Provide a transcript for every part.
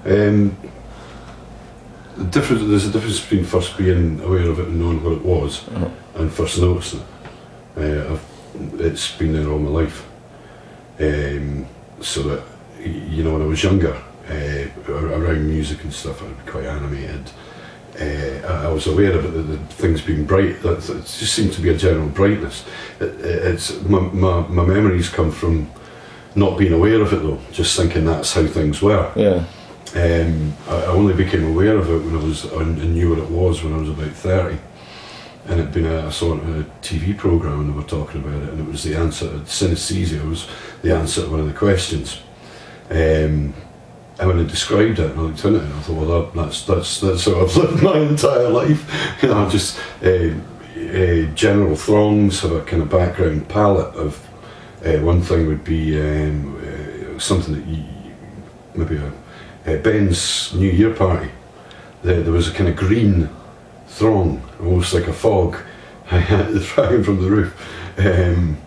There's a difference between first being aware of it and knowing what it was, and first noticing it. It's been there all my life. So that, you know, when I was younger, around music and stuff, I'd be quite animated. I was aware of it, the things being bright. It just seemed to be a general brightness. My memories come from not being aware of it though, just thinking that's how things were. Yeah. I only became aware of it when I knew what it was when I was about 30, and it'd been a sort of a TV programme and they were talking about it, and it was the answer to Synesthesia, was the answer to one of the questions. And when I described it and I looked into it, and I thought, well, that's how I've lived my entire life. You know, just general throngs have a kind of background palette of one thing would be something that maybe Ben's New Year party. There was a kind of green throng, almost like a fog, hanging from the roof, and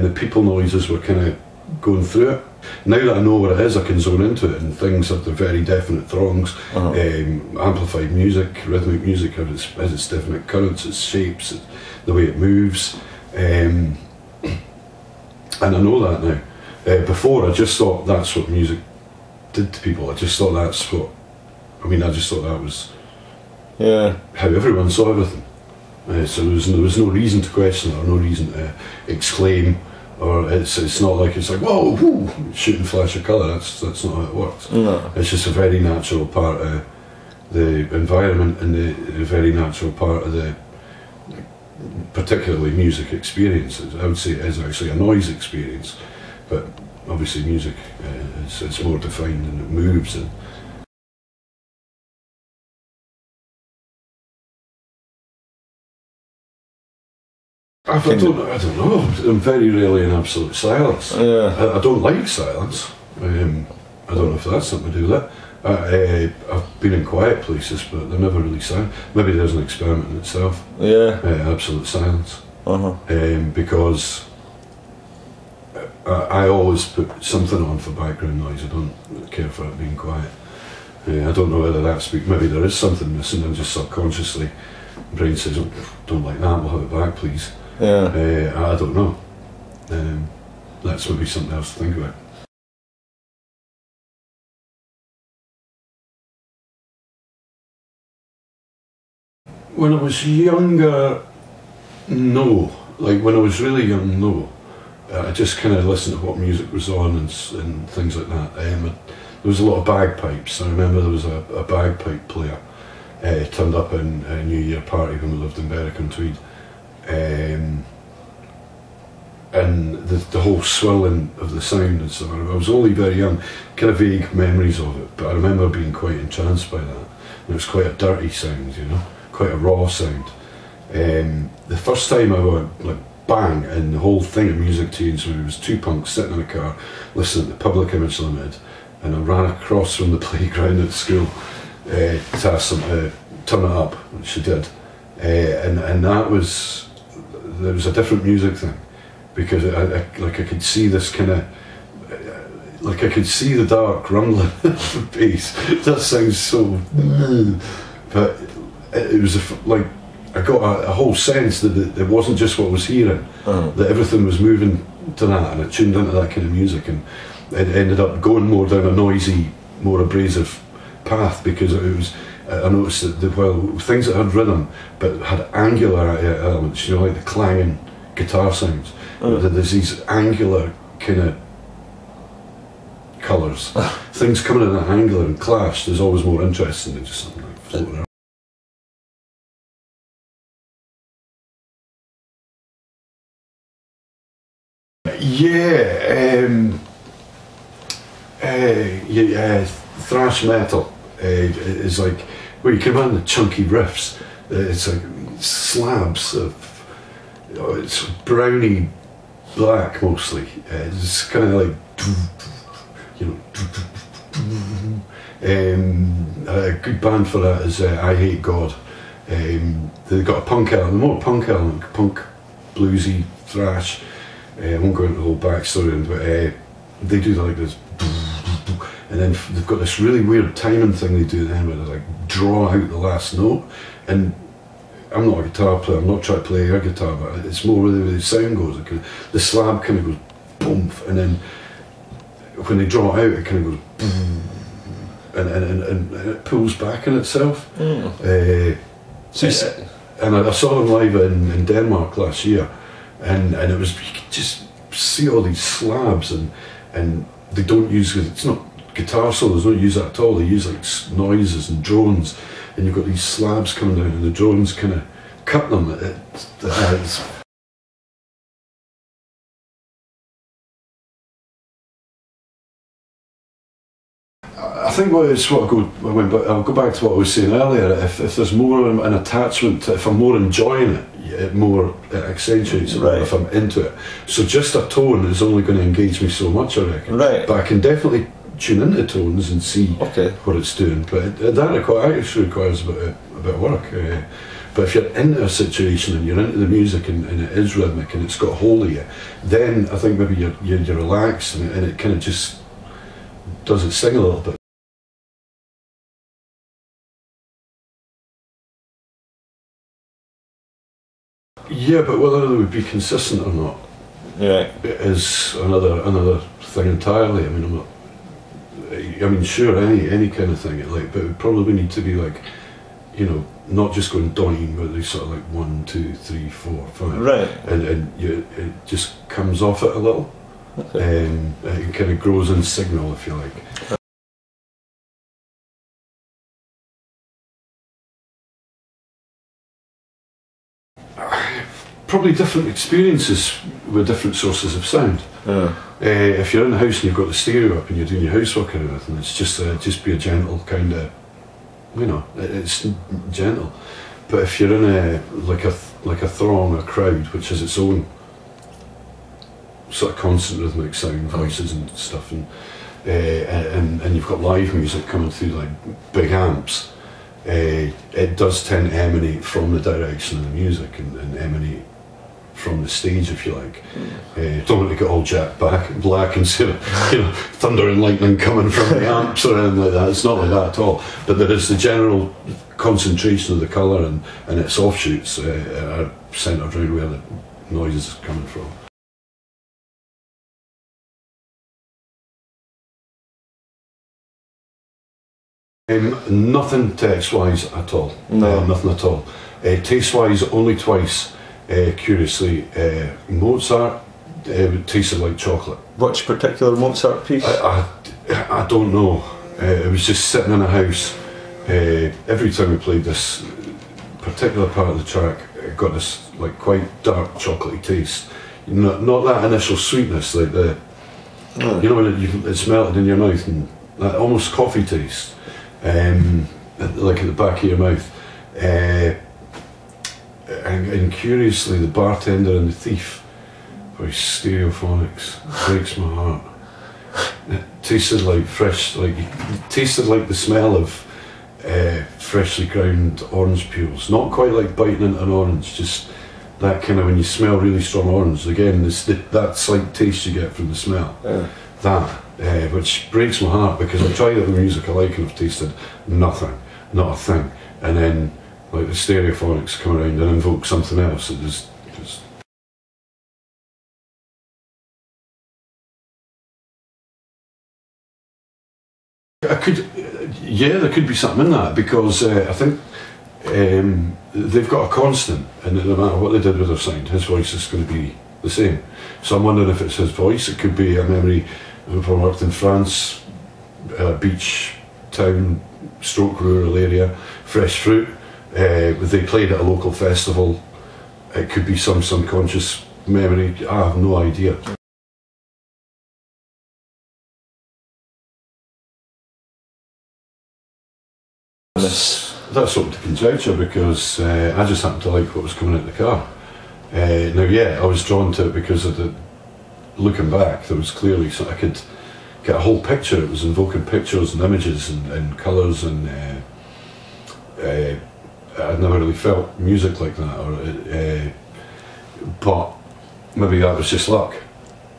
the people noises were kind of going through it. Now that I know what it is, I can zone into it, and things have the very definite throngs, amplified music, rhythmic music has its definite currents, its shapes, the way it moves, and I know that now. Before, I just thought that's what music did to people. I just thought that's what, I just thought that was how everyone saw everything. So there was no reason to question it, or no reason to exclaim, or it's not like it's like, whoa, whoo, shooting flash of colour. That's not how it works. No. It's just a very natural part of the environment, and the very natural part of the particularly music experience. I would say it is actually a noise experience, but obviously music it's more defined, and it moves. And I don't know. I'm very rarely in absolute silence. I don't like silence. I don't know if that's something to do with it. I've been in quiet places, but they're never really silent. Maybe there's an experiment in itself. Absolute silence. Because I always put something on for background noise. I don't care for it being quiet. I don't know whether that's maybe there is something missing, and just subconsciously, the brain says, oh, "Don't like that. We'll have it back, please." I don't know. That's maybe something else to think about. When I was younger, no. Like when I was really young, no. I just kind of listened to what music was on and things like that. There was a lot of bagpipes. I remember there was a bagpipe player turned up in a New Year party when we lived in Berwick-on-Tweed. And the whole swirling of the sound and so on. I was only very young, kind of vague memories of it, but I remember being quite entranced by that. And it was quite a dirty sound, you know, quite a raw sound. The first time I went like bang, and the whole thing of music changed when it was two punks sitting in a car listening to Public Image Limited, and I ran across from the playground at school to ask them to turn it up, which she did. And that was, there was a different music thing, because I could see this kind of, like I could see the dark rumbling of the bass. That sounds so, but it was like I got a whole sense that it wasn't just what I was hearing, that everything was moving to that, and it tuned into that kind of music, and it ended up going more down a noisy, more abrasive path, because it was. I noticed that things that had rhythm but had angular elements, you know, like the clanging guitar sounds. There's these angular kind of colours. Things coming in at angular and clash. There's always more interesting than just something like floating around. Thrash metal is like, well, you can imagine the chunky riffs. It's like slabs of, it's browny black mostly. It's kind of like, you know, a good band for that is I Hate God. They've got a punk element, more punk element, punk, bluesy, thrash. I won't go into the whole backstory, but they do like this, and then they've got this really weird timing thing they do then where they like draw out the last note. And I'm not a guitar player, I'm not trying to play air guitar, but it's more where the sound goes. The slab kind of goes boom, and then when they draw it out, it kind of goes boom, and it pulls back on itself. And I saw them live in Denmark last year, and it was, you could just see all these slabs, and they don't use, it's not guitar solos, they don't use that at all, they use like noises and drones, and you've got these slabs coming down and the drones kind of cut them. I think I'll go back to what I was saying earlier. If there's more an attachment, if I'm more enjoying it, it more accentuates it, right, if I'm into it. So just a tone is only going to engage me so much, I reckon. Right. But I can definitely tune into tones and see what it's doing. But that actually requires a bit of work. But if you're into a situation and you're into the music and it is rhythmic and it's got hold of you, then I think maybe you're relaxed and it kind of just does its thing a little bit. Yeah, but whether they would be consistent or not, is another thing entirely. I mean, sure, any kind of thing, but it would probably need to be like, you know, not just going doing, but they sort of like 1, 2, 3, 4, 5, right, and it just comes off it a little, it kind of grows in signal, if you like. Probably different experiences with different sources of sound. If you're in the house and you've got the stereo up and you're doing your housework and everything, it's just be a gentle kind of, you know, it's gentle. But if you're in like a throng, a crowd, which has its own sort of constant rhythmic sound, voices and stuff, and you've got live music coming through like big amps, it does tend to emanate from the direction of the music and emanate from the stage, if you like. Don't want to get all jacked black and say, you know, thunder and lightning coming from the amps or anything like that. It's not like that at all. But there is the general concentration of the colour and its offshoots are centred around where the noise is coming from. Nothing text-wise at all. No. Nothing at all. Taste-wise, only twice. Curiously, Mozart tasted like chocolate. Which particular Mozart piece? I don't know. It was just sitting in a house. Every time we played this particular part of the track, it got this like quite dark chocolatey taste. Not that initial sweetness, like the you know when it's melted in your mouth, and that almost coffee taste, like at the back of your mouth. And curiously, the bartender and the thief, by stereophonics, breaks my heart. It tasted like it tasted like the smell of freshly ground orange peels. Not quite like biting into an orange, just that kind of when you smell really strong orange. Again, that slight taste you get from the smell. Which breaks my heart because I've tried other music I like and I've tasted nothing, not a thing. And then like the stereophonics come around and invoke something else. It just there could be something in that because I think they've got a constant, and no matter what they did with their sound, his voice is going to be the same. So I'm wondering if it's his voice. It could be a memory of when I worked in France, beach town, stroke rural area, fresh fruit. They played at a local festival. It could be some subconscious memory. I have no idea. That's open to conjecture because I just happened to like what was coming out of the car. Now, yeah, I was drawn to it because of looking back, there was clearly, so I could get a whole picture. It was invoking pictures and images and colours, and I'd never really felt music like that, but maybe that was just luck.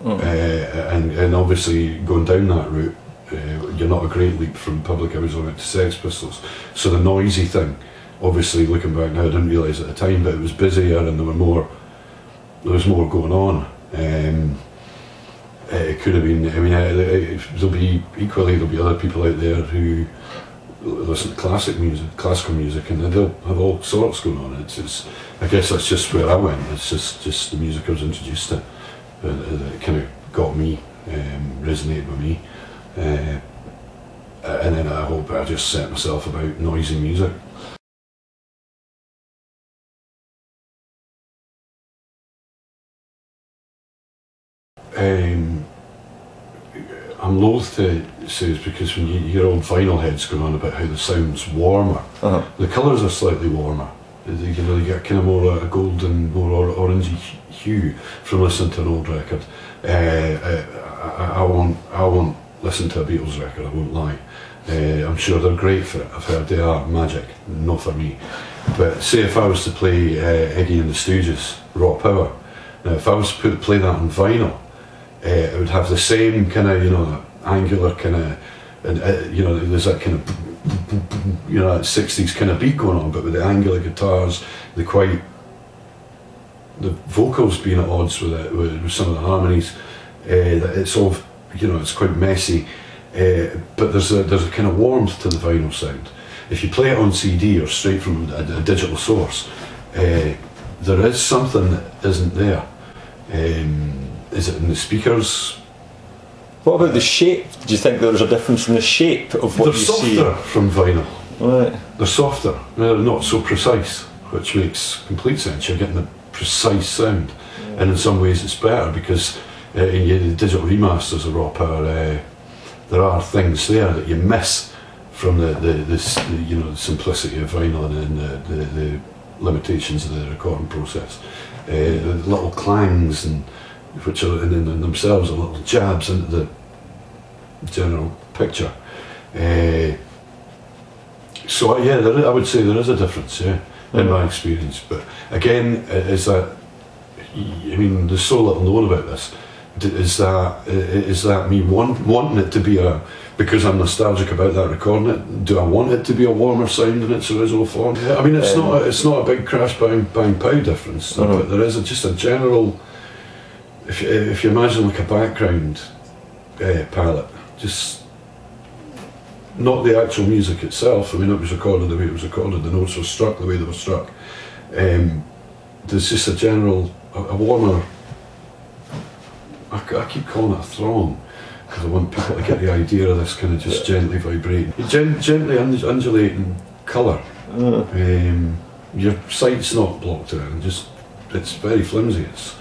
And obviously going down that route, you're not a great leap from Public Hours on out to Sex Pistols. So the noisy thing, obviously looking back now, I didn't realise at the time, but it was busier and there was more going on. It could have been, I mean, there'll be other people out there who listen to classical music, and they'll have all sorts going on. It's I guess that's just where I went. It's just the music I was introduced to that kind of got me, resonated with me, and then I hope I just set myself about noisy music. I'm loath to say it's because when you hear old vinyl heads going on about how the sound's warmer, the colours are slightly warmer. You know, you get kind of more a golden, more orangey hue from listening to an old record. I won't listen to a Beatles record, I won't lie. I'm sure they're great for it. I've heard they are magic, not for me. But say if I was to play Iggy and the Stooges, Raw Power, now if I was to play that on vinyl, it would have the same kind of, you know, angular kind of, and you know, there's that kind of, you know, that 60s kind of beat going on, but with the angular guitars, the vocals being at odds with it, with some of the harmonies. It's all, you know, it's quite messy, but there's a kind of warmth to the vinyl sound. If you play it on CD or straight from a digital source, there is something that isn't there. Is it in the speakers? What about the shape? Do you think there's a difference in the shape of what you see? They're softer from vinyl. Right. They're softer. They're not so precise, which makes complete sense. You're getting the precise sound, and in some ways it's better because in the digital remasters of Raw Power, there are things there that you miss from the you know, the simplicity of vinyl and the limitations of the recording process. The little clangs and which are in themselves are little jabs into the general picture. So yeah, I would say there is a difference, yeah, in my experience. But again, is that, I mean, there's so little known about this. Is that me wanting it to be because I'm nostalgic about that recording it? Do I want it to be a warmer sound in its original form? Yeah, I mean, it's not a big crash bang pow difference, but there is just a general. If you imagine like a background palette, just not the actual music itself. I mean, it was recorded the way it was recorded. The notes were struck the way they were struck. There's just a general, a warmer. I keep calling it a throng because I want people to get the idea of this kind of just gently vibrating, gently undulating colour. Your sight's not blocked out, and just it's very flimsy. It's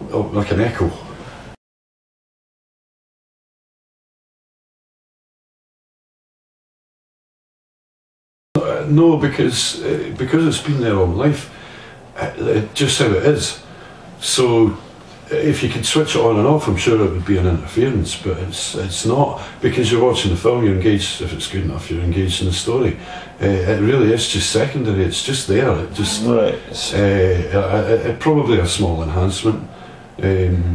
like an echo. No, because it's been there all my life. Just how it is. So if you could switch it on and off, I'm sure it would be an interference, but it's not, because you're watching the film, you're engaged. If it's good enough, you're engaged in the story. It really is just secondary. It's just there. It just probably a small enhancement. Yeah,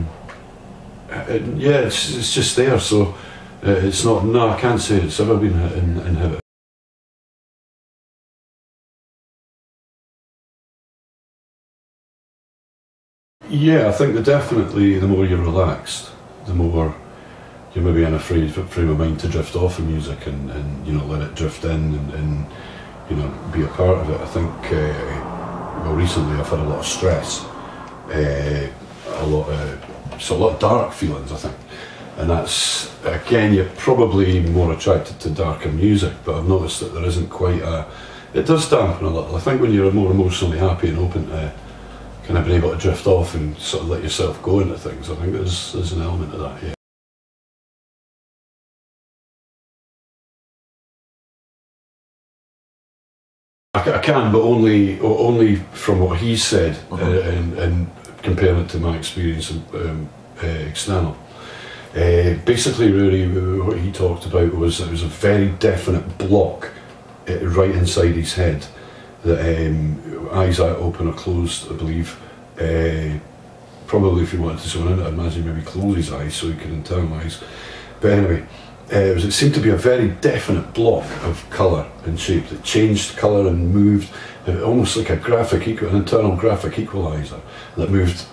it's just there. So it's not. No, I can't say it's ever been inhibited. Yeah, I think that definitely the more you're relaxed, the more you're maybe in a frame of mind to drift off of music and you know, let it drift in and you know, be a part of it. I think well, recently I've had a lot of stress, a lot of dark feelings, I think, and that's, again, you're probably more attracted to darker music, but I've noticed that there isn't quite it does dampen a little. I think when you're more emotionally happy and open to kind of being able to drift off and sort of let yourself go into things, I think there's an element of that, yeah. I can, but only from what he said, and comparing it to my experience external. Basically, really, what he talked about was it was a very definite block right inside his head. That eyes are open or closed, I believe. Probably if he wanted to zone in, I'd imagine maybe close his eyes so he could internalise. But anyway, it seemed to be a very definite block of colour and shape that changed colour and moved, almost like an internal graphic equaliser that moved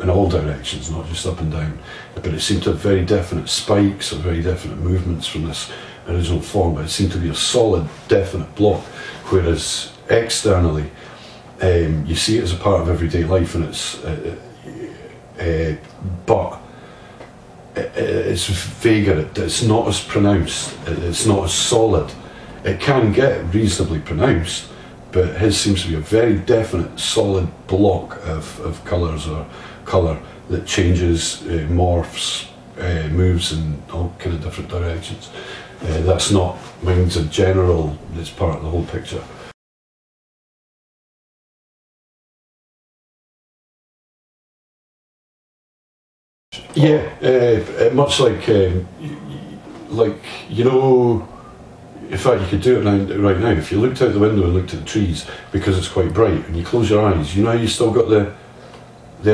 in all directions, not just up and down. But it seemed to have very definite spikes or very definite movements from this original form, but it seemed to be a solid, definite block, whereas externally, you see it as a part of everyday life, and it's vaguer, it's not as pronounced, it's not as solid. It can get reasonably pronounced, but his seems to be a very definite, solid block of colours or colour that changes, morphs, moves in all kind of different directions. That's not, mine's a general, it's part of the whole picture. Yeah, much like you know, in fact you could do it right now. If you looked out the window and looked at the trees, because it's quite bright, and you close your eyes, you know you still got the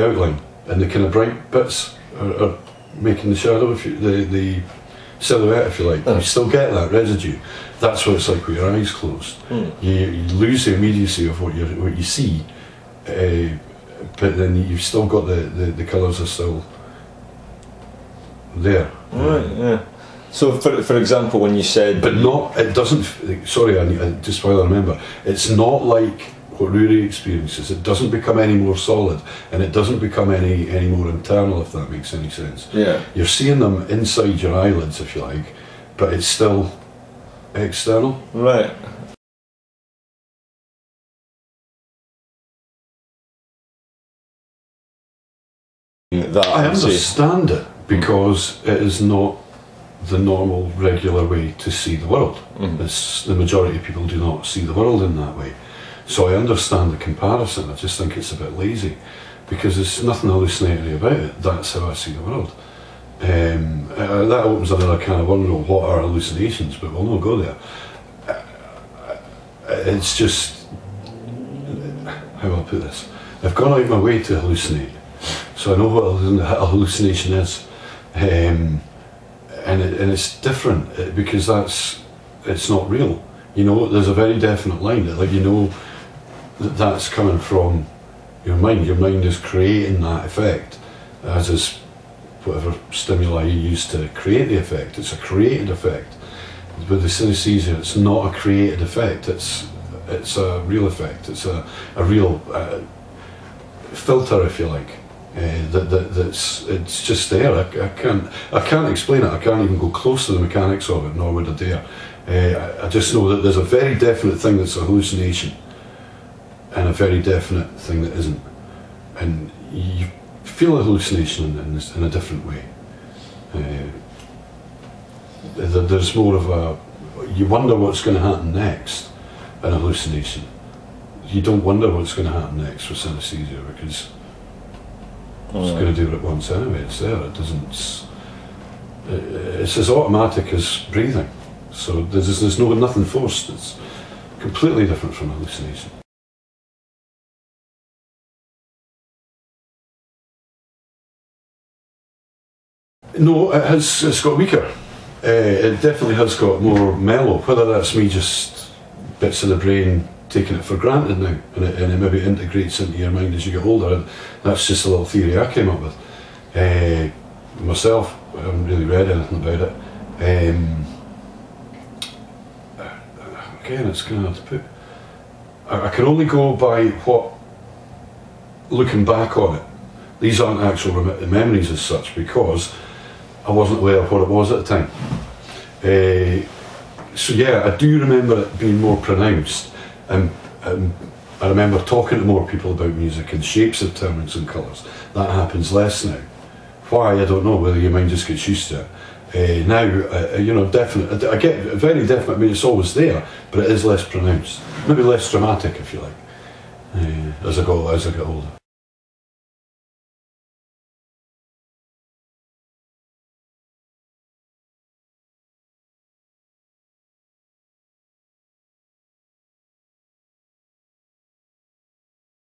outline, and the kind of bright bits are making the shadow, the silhouette, if you like. You still get that residue. That's what it's like with your eyes closed. You lose the immediacy of what you see, but then you've still got the colours are still there. Right, yeah. So, for example, when you said... But not, it doesn't, sorry, just while I remember, it's not like what Rory experiences. It doesn't become any more solid, and it doesn't become any more internal, if that makes any sense. Yeah. You're seeing them inside your eyelids, if you like, but it's still external. Right. I understand it, because it is not the normal, regular way to see the world. The majority of people do not see the world in that way. So I understand the comparison. I just think it's a bit lazy, because there's nothing hallucinatory about it. That's how I see the world. That opens another kind of wonder, what are hallucinations, but we'll not go there. It's just, how I'll put this, I've gone out of my way to hallucinate, so I know what a hallucination is. And it's different, because it's not real. You know, there's a very definite line, like you know that's coming from your mind. Your mind is creating that effect, as is whatever stimuli you use to create the effect. It's a created effect. With the synesthesia, it's not a created effect, it's a real effect. It's a real filter, if you like. It's just there. I can't explain it. I can't even go close to the mechanics of it, nor would I dare. I just know that there's a very definite thing that's a hallucination, and a very definite thing that isn't. And you feel a hallucination in a different way. There's more of a, you wonder what's going to happen next in a hallucination. You don't wonder what's going to happen next with synesthesia, because it's going to do it at once anyway. It's there. It doesn't. It's as automatic as breathing. So there's nothing forced. It's completely different from hallucination. No, it's got weaker. It definitely has got more mellow. Whether that's me just bits of the brain taking it for granted now, and it maybe integrates into your mind as you get older, and that's just a little theory I came up with. Myself, I haven't really read anything about it. Again, it's kind of hard to put. I can only go by what, looking back on it. These aren't actual memories as such, because I wasn't aware of what it was at the time. So yeah, I do remember it being more pronounced, and I remember talking to more people about music and shapes of terms and colours. That happens less now. Why, I don't know, whether your mind just gets used to it. Now, you know, definite. I get very definite. I mean, it's always there, but it is less pronounced. Maybe less dramatic, if you like, as I get older.